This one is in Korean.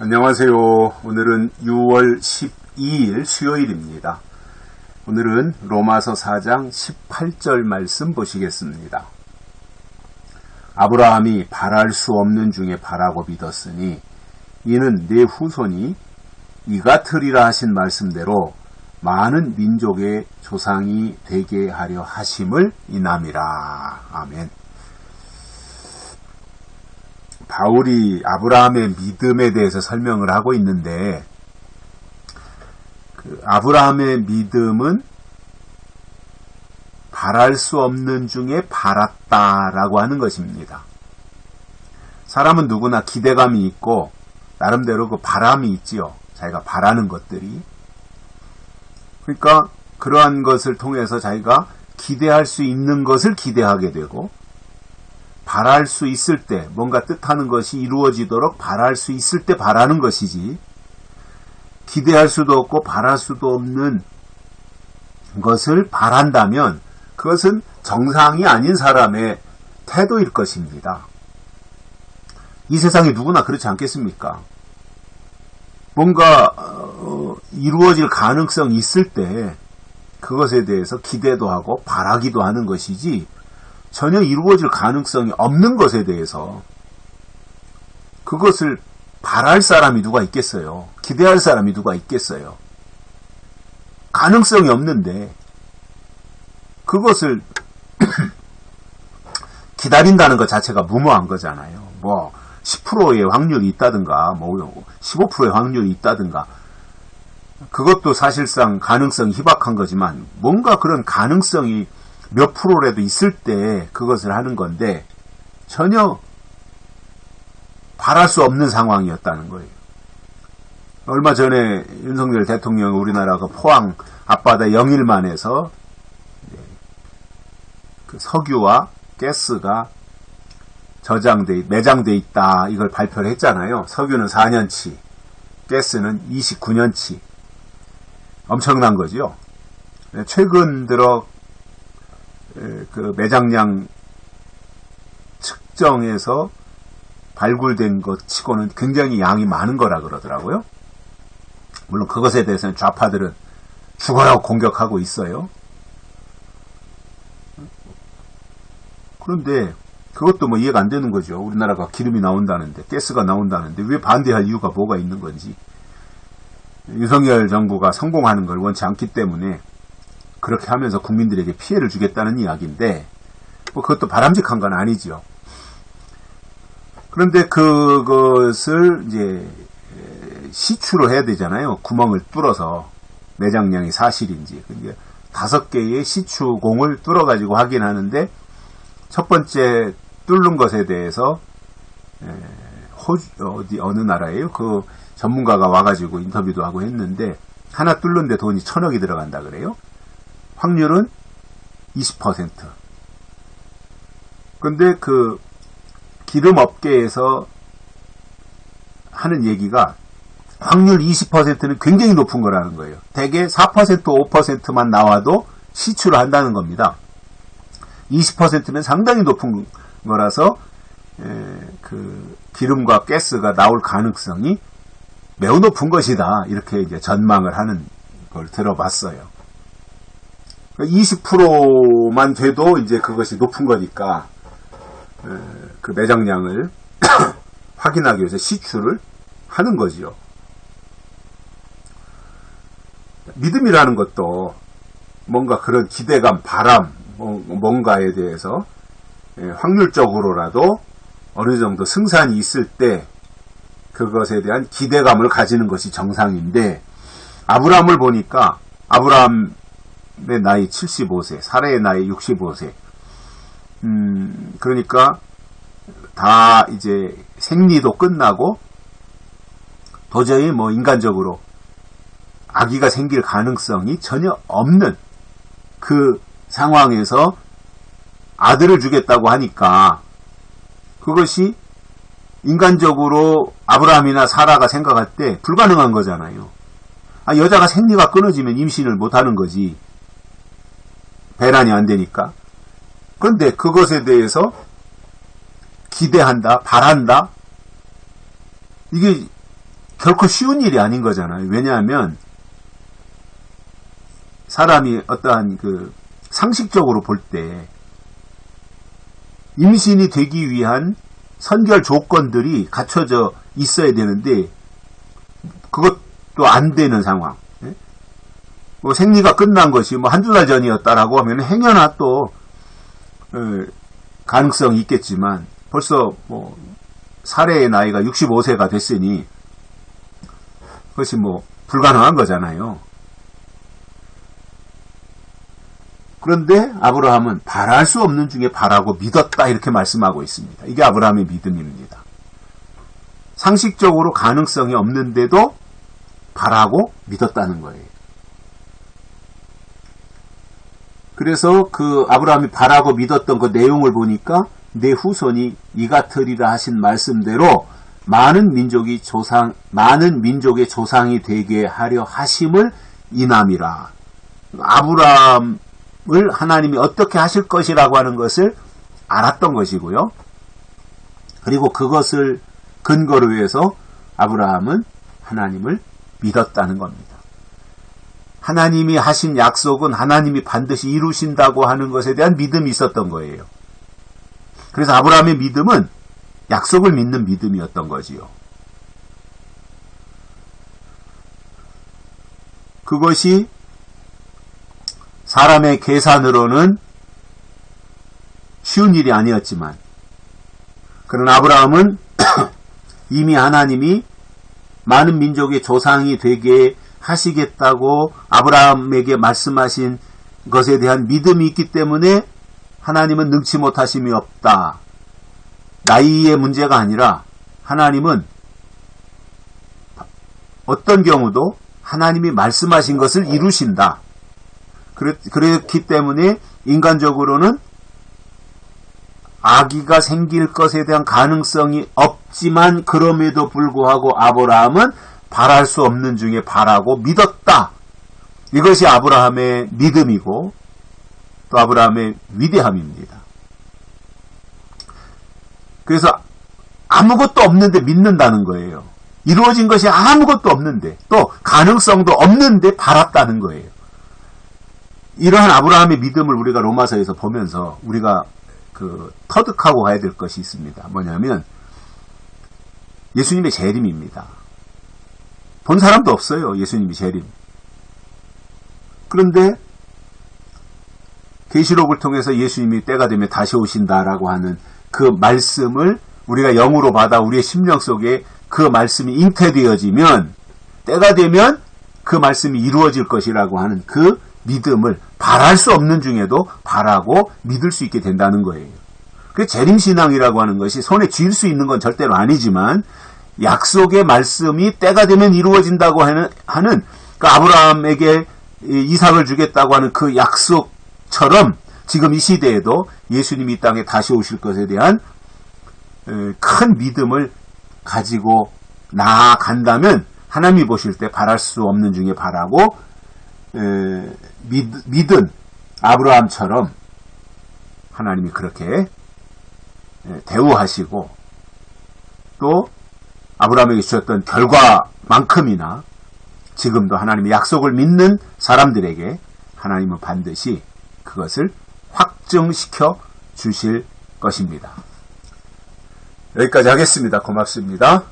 안녕하세요. 오늘은 6월 12일 수요일입니다. 오늘은 로마서 4장 18절 말씀 보시겠습니다. 아브라함이 바랄 수 없는 중에 바라고 믿었으니 이는 내 후손이 이가 되리라 하신 말씀대로 많은 민족의 조상이 되게 하려 하심을 인함이라. 아멘. 바울이 아브라함의 믿음에 대해서 설명을 하고 있는데 아브라함의 믿음은 바랄 수 없는 중에 바랐다라고 하는 것입니다. 사람은 누구나 기대감이 있고 나름대로 그 바람이 있지요. 자기가 바라는 것들이. 그러니까 그러한 것을 통해서 자기가 기대할 수 있는 것을 기대하게 되고 바랄 수 있을 때 뭔가 뜻하는 것이 이루어지도록 바랄 수 있을 때 바라는 것이지 기대할 수도 없고 바랄 수도 없는 것을 바란다면 그것은 정상이 아닌 사람의 태도일 것입니다. 이 세상에 누구나 그렇지 않겠습니까? 뭔가 이루어질 가능성이 있을 때 그것에 대해서 기대도 하고 바라기도 하는 것이지 전혀 이루어질 가능성이 없는 것에 대해서 그것을 바랄 사람이 누가 있겠어요? 기대할 사람이 누가 있겠어요? 가능성이 없는데 그것을 기다린다는 것 자체가 무모한 거잖아요. 뭐 10%의 확률이 있다든가 뭐 15%의 확률이 있다든가 그것도 사실상 가능성이 희박한 거지만 뭔가 그런 가능성이 몇 프로라도 있을 때 그것을 하는 건데 전혀 바랄 수 없는 상황이었다는 거예요. 얼마 전에 윤석열 대통령이 우리나라가 포항 앞바다 영일만에서 그 석유와 가스가 매장돼 있다 이걸 발표를 했잖아요. 석유는 4년치, 가스는 29년치. 엄청난 거죠. 최근 들어 그 매장량 측정에서 발굴된 것 치고는 굉장히 양이 많은 거라 그러더라고요. 물론 그것에 대해서는 좌파들은 죽어라고 공격하고 있어요. 그런데 그것도 뭐 이해가 안 되는 거죠. 우리나라가 기름이 나온다는데 가스가 나온다는데 왜 반대할 이유가 뭐가 있는 건지. 윤석열 정부가 성공하는 걸 원치 않기 때문에 그렇게 하면서 국민들에게 피해를 주겠다는 이야기인데 뭐 그것도 바람직한 건 아니지요. 그런데 그것을 이제 시추를 해야 되잖아요. 구멍을 뚫어서 매장량이 사실인지. 5개의 시추공을 뚫어가지고 확인하는데 첫 번째 뚫는 것에 대해서 어느 나라예요? 그 전문가가 와가지고 인터뷰도 하고 했는데 하나 뚫는데 돈이 1,000억이 들어간다 그래요. 확률은 20%. 근데 그 기름업계에서 하는 얘기가 확률 20%는 굉장히 높은 거라는 거예요. 대개 4%, 5%만 나와도 시추를 한다는 겁니다. 20%는 상당히 높은 거라서 그 기름과 가스가 나올 가능성이 매우 높은 것이다. 이렇게 이제 전망을 하는 걸 들어봤어요. 20%만 돼도 이제 그것이 높은 거니까 그 매장량을 확인하기 위해서 시추를 하는 거지요. 믿음이라는 것도 뭔가 그런 기대감, 바람, 뭔가에 대해서 확률적으로라도 어느 정도 승산이 있을 때 그것에 대한 기대감을 가지는 것이 정상인데 아브라함을 보니까 아브라함의 나이 75세, 사라의 나이 65세. 그러니까 다 이제 생리도 끝나고 도저히 뭐 인간적으로 아기가 생길 가능성이 전혀 없는 그 상황에서 아들을 주겠다고 하니까 그것이 인간적으로 아브라함이나 사라가 생각할 때 불가능한 거잖아요. 여자가 생리가 끊어지면 임신을 못하는 거지. 배란이 안 되니까. 그런데 그것에 대해서 기대한다, 바란다. 이게 결코 쉬운 일이 아닌 거잖아요. 왜냐하면 사람이 어떠한 상식적으로 볼 때 임신이 되기 위한 선결 조건들이 갖춰져 있어야 되는데 그것도 안 되는 상황. 뭐 생리가 끝난 것이 한두 달 전이었다라고 하면 행여나 또 가능성이 있겠지만 벌써 살해의 나이가 65세가 됐으니 그것이 불가능한 거잖아요. 그런데 아브라함은 바랄 수 없는 중에 바라고 믿었다 이렇게 말씀하고 있습니다. 이게 아브라함의 믿음입니다. 상식적으로 가능성이 없는데도 바라고 믿었다는 거예요. 그래서 그 아브라함이 바라고 믿었던 그 내용을 보니까 내 후손이 이 같으리라 하신 말씀대로 많은 민족의 조상이 되게 하려 하심을 인함이라. 아브라함을 하나님이 어떻게 하실 것이라고 하는 것을 알았던 것이고요. 그리고 그것을 근거로 해서 아브라함은 하나님을 믿었다는 겁니다. 하나님이 하신 약속은 하나님이 반드시 이루신다고 하는 것에 대한 믿음이 있었던 거예요. 그래서 아브라함의 믿음은 약속을 믿는 믿음이었던 거지요. 그것이 사람의 계산으로는 쉬운 일이 아니었지만 그러나 아브라함은 이미 하나님이 많은 민족의 조상이 되게 하시겠다고 아브라함에게 말씀하신 것에 대한 믿음이 있기 때문에 하나님은 능치 못하심이 없다. 나이의 문제가 아니라 하나님은 어떤 경우도 하나님이 말씀하신 것을 이루신다. 그렇기 때문에 인간적으로는 아기가 생길 것에 대한 가능성이 없지만 그럼에도 불구하고 아브라함은 바랄 수 없는 중에 바라고 믿었다. 이것이 아브라함의 믿음이고 또 아브라함의 위대함입니다. 그래서 아무것도 없는데 믿는다는 거예요. 이루어진 것이 아무것도 없는데 또 가능성도 없는데 바랐다는 거예요. 이러한 아브라함의 믿음을 우리가 로마서에서 보면서 우리가 터득하고 가야 될 것이 있습니다. 뭐냐면 예수님의 재림입니다. 본 사람도 없어요. 예수님이 재림. 그런데 계시록을 통해서 예수님이 때가 되면 다시 오신다라고 하는 그 말씀을 우리가 영으로 받아 우리의 심령 속에 그 말씀이 잉태되어지면 때가 되면 그 말씀이 이루어질 것이라고 하는 그 믿음을 바랄 수 없는 중에도 바라고 믿을 수 있게 된다는 거예요. 그 재림신앙이라고 하는 것이 손에 쥘 수 있는 건 절대로 아니지만 약속의 말씀이 때가 되면 이루어진다고 하는 그 아브라함에게 이삭을 주겠다고 하는 그 약속처럼 지금 이 시대에도 예수님이 이 땅에 다시 오실 것에 대한 큰 믿음을 가지고 나아간다면 하나님이 보실 때 바랄 수 없는 중에 바라고 믿은 아브라함처럼 하나님이 그렇게 대우하시고 또 아브라함에게 주셨던 결과만큼이나 지금도 하나님의 약속을 믿는 사람들에게 하나님은 반드시 그것을 확증시켜 주실 것입니다. 여기까지 하겠습니다. 고맙습니다.